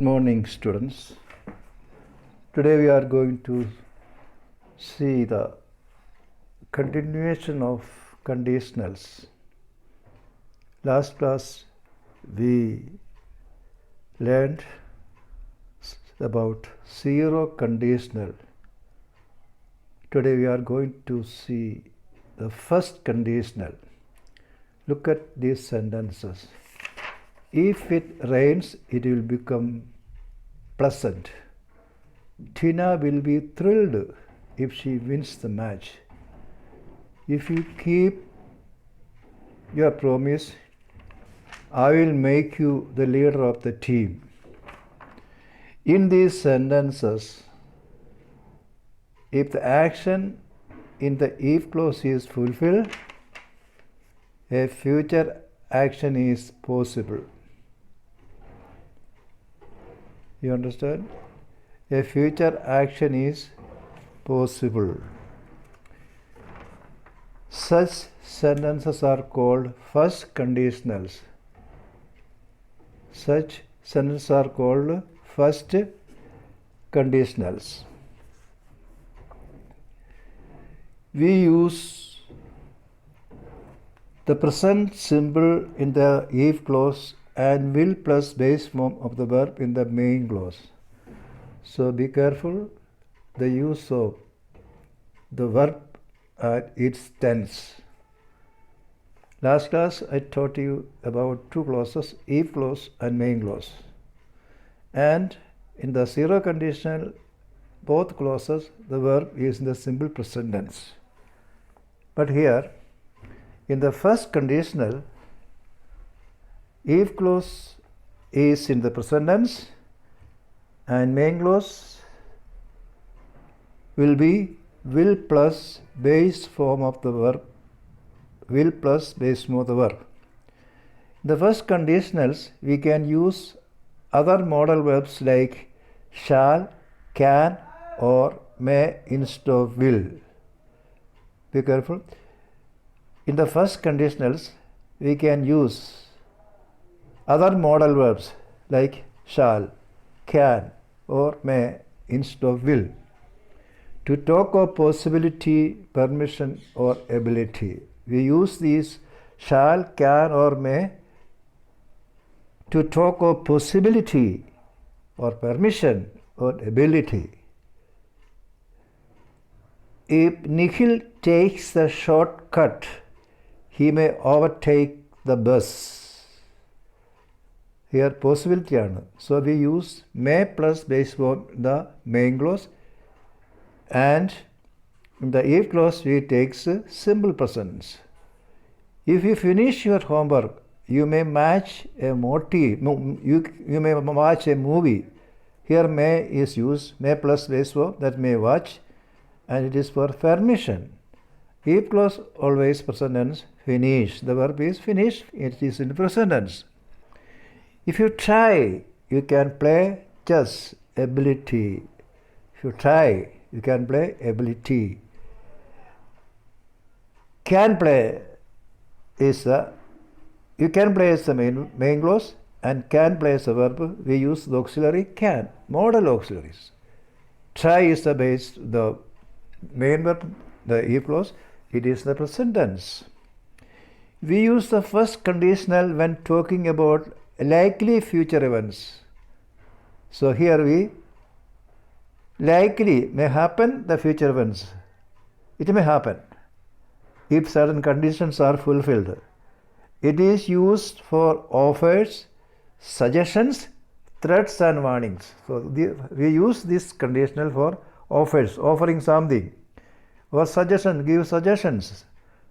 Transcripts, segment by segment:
morning, students. Today we are going to see the continuation of conditionals. Last class we learned about zero conditional. Today we are going to see the first conditional. Look at these sentences. If it rains, it will become pleasant. Tina will be thrilled if she wins the match. If you keep your promise, I will make you the leader of the team. In these sentences, if the action in the if clause is fulfilled, a future action is possible. You understand? A future action is possible. Such sentences are called first conditionals. Such sentences are called first conditionals. We use the present simple in the if clause and will plus base form of the verb in the main clause. So be careful the use of the verb at its tense. Last class I taught you about two clauses, if clause and main clause. And in the zero conditional, both clauses the verb is in the simple present tense. But here in the first conditional, if clause is in the present tense and main clause will be will plus base form of the verb. Will plus base form of the verb. In the first conditionals, we can use other modal verbs like shall, can, or may instead of will. Be careful. In the first conditionals, we can use other modal verbs like shall, can, or may instead of will to talk of possibility, permission, or ability. We use these shall, can, or may to talk of possibility or permission or ability. If Nikhil takes the shortcut, he may overtake the bus. Here possibility ആണ്. So we use may plus base form in the main clause, and in the if clause we take simple present. If you finish your homework, you may match a motive. You may watch a movie. Here may is used, may plus base form, that may watch, and it is for permission. If clause always present tense, finish. The verb is finish. It is in present tense. If you try, you can play chess. Ability. If you try, you can play ability. Can play is the you can play as the main clause, and can play as a verb. We use the auxiliary can, modal auxiliaries. Try is the base, the main verb, the if clause. It is the present tense. We use the first conditional when talking about likely future events. So here we likely may happen the future events. It may happen if certain conditions are fulfilled. It is used for offers, suggestions, threats, and warnings. So we use this conditional for offers, offering something, or suggestion, give suggestions,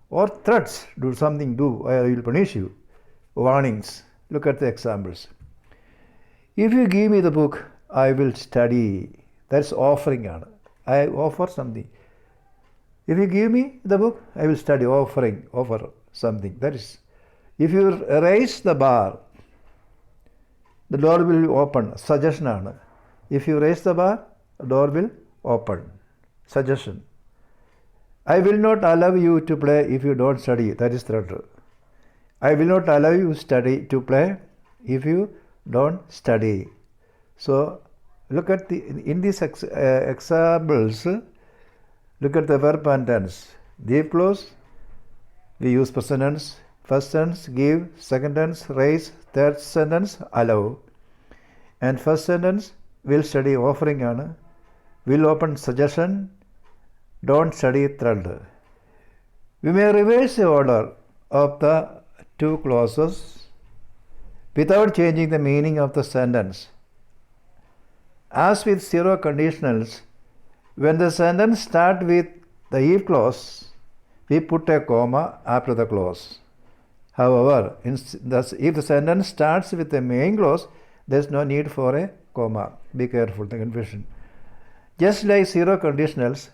or threats, do something, do, I will punish you, warnings. Look at the examples. If you give me the book, I will study. That's offering. I offer something. If you give me the book, I will study. Offering, offer something. That is. If you raise the bar, the door will open. Suggestion. If you raise the bar, the door will open. Suggestion. I will not allow you to play if you don't study. That is threat. I will not allow you to play if you don't study. So look at in these examples, look at the verb and tense. The if clause, we use present tense. First sentence give, second sentence raise, third sentence allow. And first sentence will study offering aanu, will open suggestion, don't study thread. We may reverse the order of the two clauses without changing the meaning of the sentence. As with zero conditionals, when the sentence starts with the if clause, we put a comma after the clause. However, if the sentence starts with the main clause, there is no need for a comma. Be careful, the confusion. Just like zero conditionals,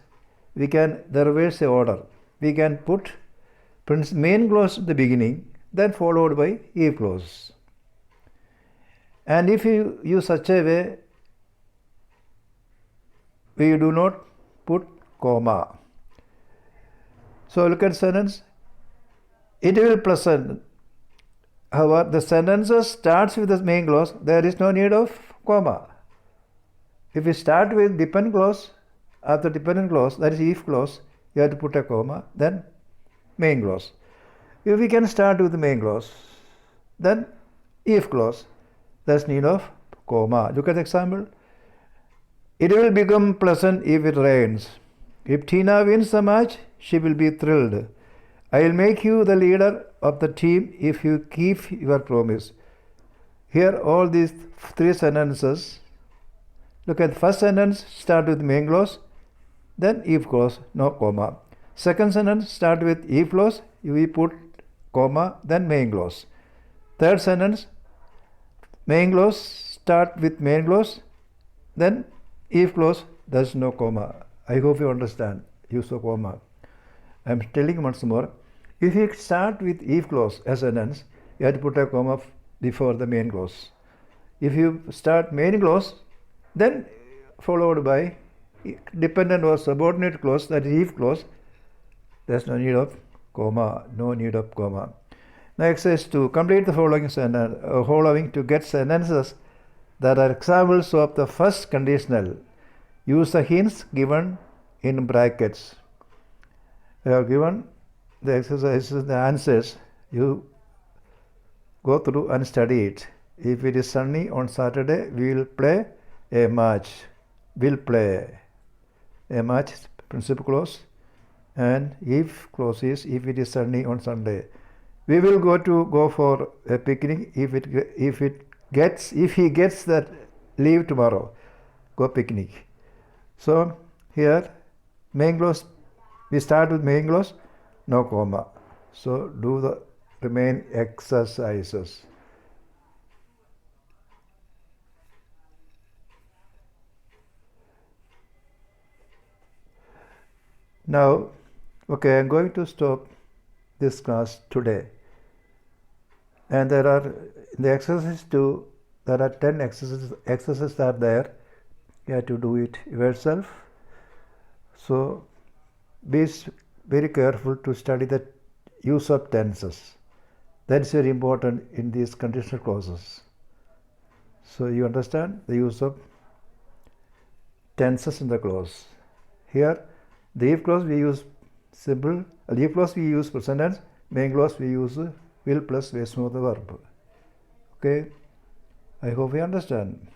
we can reverse the order. We can put main clause at the beginning, then followed by if clause. And if you use such a way, we do not put comma. So look at sentence. It will present. However, the sentence starts with the main clause. There is no need of comma. If we start with dependent clause, after dependent clause, that is if clause, you have to put a comma, then main clause. If we can start with the main clause, then if clause, there is need of comma. Look at the example. It will become pleasant if it rains. If Tina wins the match, she will be thrilled. I will make you the leader of the team if you keep your promise. Here, all these three sentences. Look at the first sentence, start with main clause, then if clause, no comma. Second sentence, start with if clause, we put comma, then main clause. Third sentence, main clause, start with main clause, then if clause, there is no comma. I hope you understand use of comma. I am telling once more. If you start with if clause as a sentence, you have to put a comma before the main clause. If you start main clause, then followed by dependent or subordinate clause, that is if clause, there is no need of comma. No need of comma. Now exercise 2. Complete the following sentence, following to get sentences that are examples of the first conditional. Use the hints given in brackets. They are given the exercises, the answers. You go through and study it. If it is sunny on Saturday, we will play a match. Will play a match, principal clause. And if clause is if it is sunny on Sunday. We will go for a picnic if he gets that leave tomorrow. Go picnic. So here main clause, we start with main clause, no comma. So do the remaining exercises. Now, okay, I'm going to stop this class today. And there are, in the exercise 2, there are 10 exercises are there. You have to do it yourself. So be very careful to study the use of tenses. That's very important in these conditional clauses. So you understand the use of tenses in the clause. Here, the if clause we use simple, if clause we use present tense, main clause we use will plus base of the verb. Okay, I hope you understand.